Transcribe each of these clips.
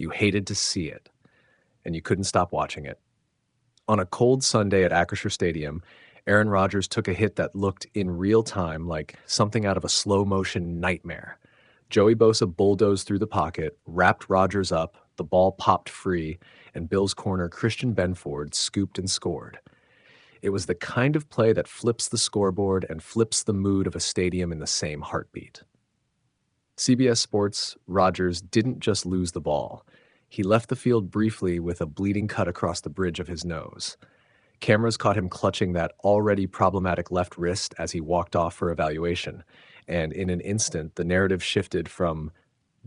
You hated to see it, and you couldn't stop watching it. On a cold Sunday at Acrisure Stadium, Aaron Rodgers took a hit that looked in real time like something out of a slow-motion nightmare. Joey Bosa bulldozed through the pocket, wrapped Rodgers up, the ball popped free, and Bills corner Christian Benford scooped and scored. It was the kind of play that flips the scoreboard and flips the mood of a stadium in the same heartbeat. CBS Sports, Rodgers didn't just lose the ball. He left the field briefly with a bleeding cut across the bridge of his nose. Cameras caught him clutching that already problematic left wrist as he walked off for evaluation, and in an instant, the narrative shifted from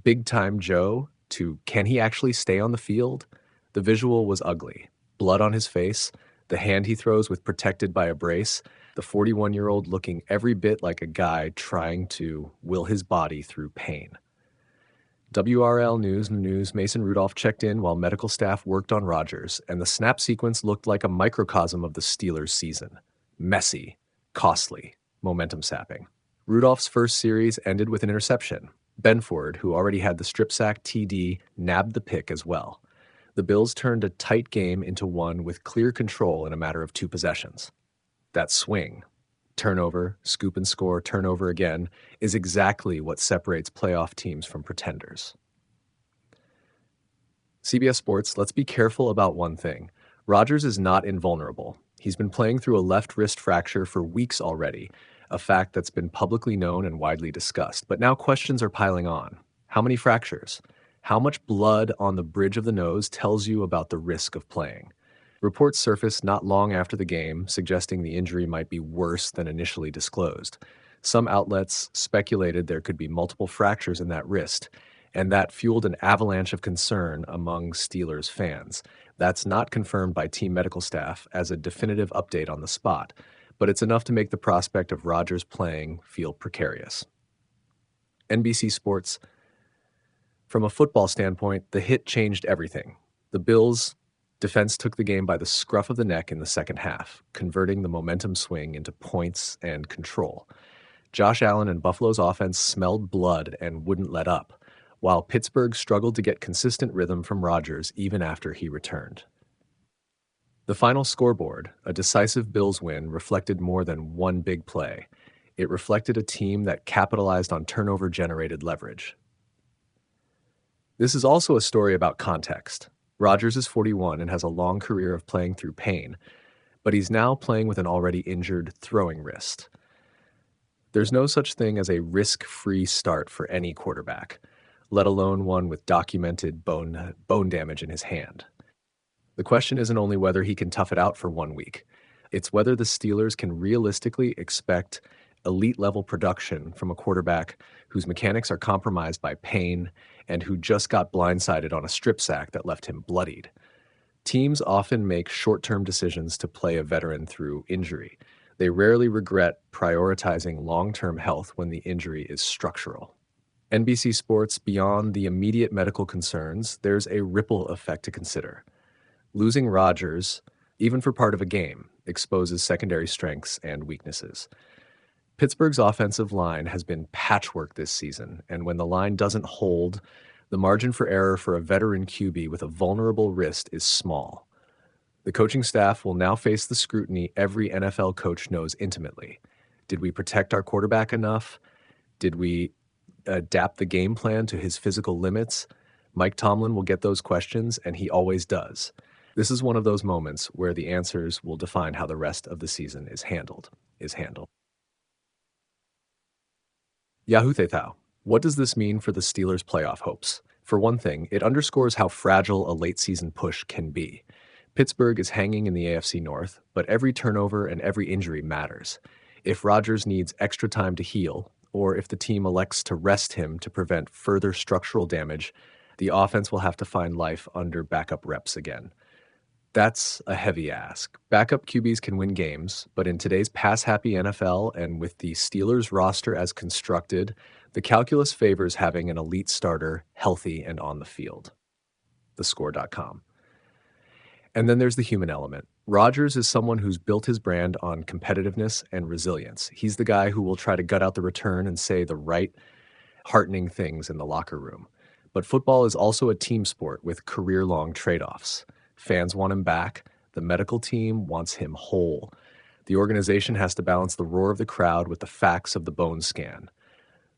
big-time Joe to can he actually stay on the field? The visual was ugly. Blood on his face, the hand he throws with protected by a brace, the 41-year-old looking every bit like a guy trying to will his body through pain. WRL News Mason Rudolph checked in while medical staff worked on Rodgers, and the snap sequence looked like a microcosm of the Steelers' season. Messy, costly, momentum sapping. Rudolph's first series ended with an interception. Benford, who already had the strip sack TD, nabbed the pick as well. The Bills turned a tight game into one with clear control in a matter of 2 possessions. That swing, turnover, scoop and score, turnover again, is exactly what separates playoff teams from pretenders. CBS Sports, let's be careful about one thing. Rodgers is not invulnerable. He's been playing through a left wrist fracture for weeks already, a fact that's been publicly known and widely discussed. But now questions are piling on. How many fractures? How much blood on the bridge of the nose tells you about the risk of playing? Reports surfaced not long after the game, suggesting the injury might be worse than initially disclosed. Some outlets speculated there could be multiple fractures in that wrist, and that fueled an avalanche of concern among Steelers fans. That's not confirmed by team medical staff as a definitive update on the spot, but it's enough to make the prospect of Rodgers playing feel precarious. NBC Sports. From a football standpoint, the hit changed everything. The Bills' defense took the game by the scruff of the neck in the second half, converting the momentum swing into points and control. Josh Allen and Buffalo's offense smelled blood and wouldn't let up, while Pittsburgh struggled to get consistent rhythm from Rodgers even after he returned. The final scoreboard, a decisive Bills win, reflected more than one big play. It reflected a team that capitalized on turnover-generated leverage. This is also a story about context. Rodgers is 41 and has a long career of playing through pain, but he's now playing with an already injured throwing wrist. There's no such thing as a risk-free start for any quarterback, let alone one with documented bone damage in his hand. The question isn't only whether he can tough it out for 1 week. It's whether the Steelers can realistically expect elite-level production from a quarterback whose mechanics are compromised by pain and who just got blindsided on a strip sack that left him bloodied. Teams often make short-term decisions to play a veteran through injury. They rarely regret prioritizing long-term health when the injury is structural. NBC Sports, beyond the immediate medical concerns, there's a ripple effect to consider. Losing Rodgers, even for part of a game, exposes secondary strengths and weaknesses. Pittsburgh's offensive line has been patchwork this season, and when the line doesn't hold, the margin for error for a veteran QB with a vulnerable wrist is small. The coaching staff will now face the scrutiny every NFL coach knows intimately. Did we protect our quarterback enough? Did we adapt the game plan to his physical limits? Mike Tomlin will get those questions, and he always does. This is one of those moments where the answers will define how the rest of the season is handled. Yahoo Thethau. What does this mean for the Steelers' playoff hopes? For one thing, it underscores how fragile a late-season push can be. Pittsburgh is hanging in the AFC North, but every turnover and every injury matters. If Rodgers needs extra time to heal, or if the team elects to rest him to prevent further structural damage, the offense will have to find life under backup reps again. That's a heavy ask. Backup QBs can win games, but in today's pass-happy NFL and with the Steelers roster as constructed, the calculus favors having an elite starter healthy and on the field. TheScore.com. And then there's the human element. Rodgers is someone who's built his brand on competitiveness and resilience. He's the guy who will try to gut out the return and say the right, heartening things in the locker room. But football is also a team sport with career-long trade-offs. Fans want him back. The medical team wants him whole. The organization has to balance the roar of the crowd with the facts of the bone scan.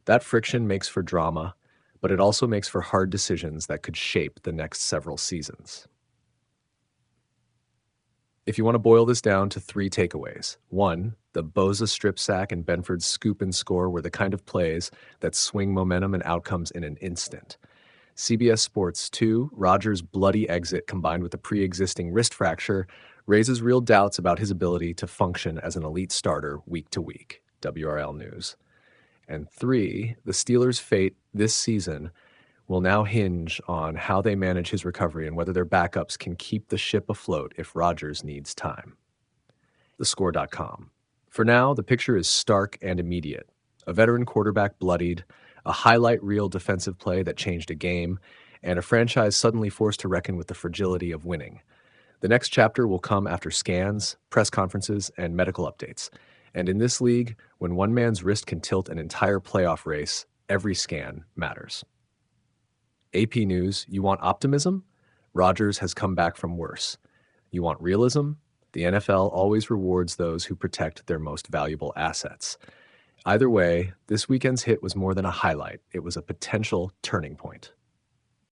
That friction makes for drama, but it also makes for hard decisions that could shape the next several seasons. If you want to boil this down to three takeaways: one, the Bosa strip sack and Benford's scoop and score were the kind of plays that swing momentum and outcomes in an instant. CBS Sports 2, Rodgers' bloody exit combined with a pre-existing wrist fracture raises real doubts about his ability to function as an elite starter week to week. WRL News. And 3, the Steelers' fate this season will now hinge on how they manage his recovery and whether their backups can keep the ship afloat if Rodgers needs time. TheScore.com. For now, the picture is stark and immediate. A veteran quarterback bloodied, a highlight reel defensive play that changed a game, and a franchise suddenly forced to reckon with the fragility of winning. The next chapter will come after scans, press conferences, and medical updates. And in this league, when one man's wrist can tilt an entire playoff race, every scan matters. AP News, you want optimism? Rodgers has come back from worse. You want realism? The NFL always rewards those who protect their most valuable assets. Either way, this weekend's hit was more than a highlight. It was a potential turning point.